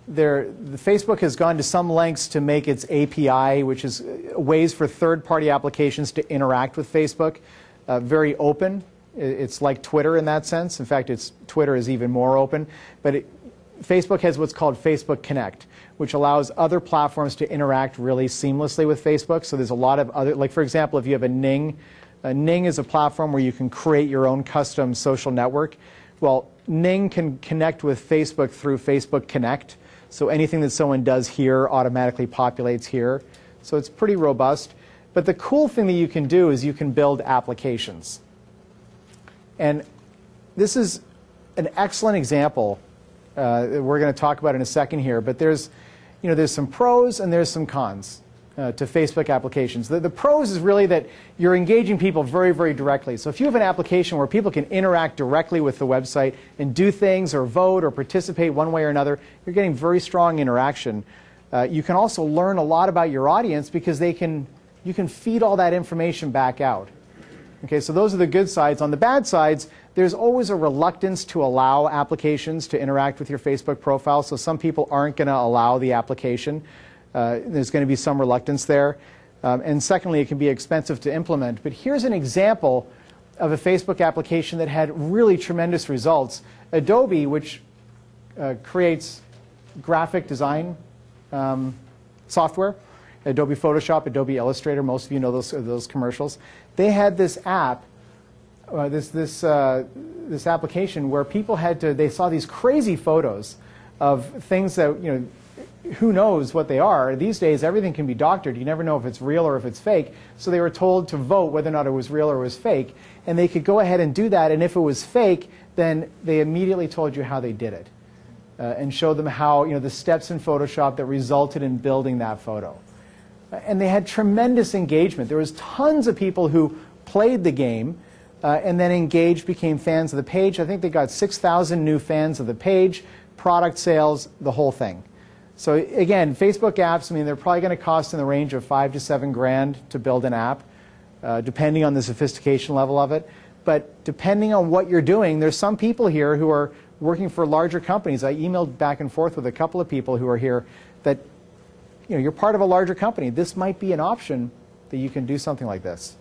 Facebook has gone to some lengths to make its API, which is ways for third-party applications to interact with Facebook, very open. It's like Twitter in that sense. In fact, Twitter is even more open. But Facebook has what's called Facebook Connect, which allows other platforms to interact really seamlessly with Facebook. So there's a lot of other, like for example, if you have a Ning is a platform where you can create your own custom social network. Well, Ning can connect with Facebook through Facebook Connect. So anything that someone does here automatically populates here. So it's pretty robust. But the cool thing that you can do is you can build applications. And this is an excellent example we're going to talk about in a second here. But there's some pros and there's some cons to Facebook applications. The pros is really that you're engaging people very, very directly. So if you have an application where people can interact directly with the website and do things or vote or participate one way or another, you're getting very strong interaction. You can also learn a lot about your audience because you can feed all that information back out. Okay, so those are the good sides. On the bad sides, there's always a reluctance to allow applications to interact with your Facebook profile. So some people aren't going to allow the application. There's going to be some reluctance there. And secondly, it can be expensive to implement. But here's an example of a Facebook application that had really tremendous results. Adobe, which creates graphic design software, Adobe Photoshop, Adobe Illustrator, most of you know those commercials. They had this app, this application where people they saw these crazy photos of things that, who knows what they are. These days, everything can be doctored. You never know if it's real or if it's fake. So they were told to vote whether or not it was real or it was fake. And they could go ahead and do that. And if it was fake, then they immediately told you how they did it and showed them how, the steps in Photoshop that resulted in building that photo. And they had tremendous engagement. There was tons of people who played the game and then engaged, became fans of the page. I think they got 6,000 new fans of the page, product sales, the whole thing. So again, Facebook apps, they're probably going to cost in the range of $5 to $7 grand to build an app, depending on the sophistication level of it. But depending on what you're doing, there's some people here who are working for larger companies. I emailed back and forth with a couple of people who are here that, you're part of a larger company. This might be an option that you can do something like this.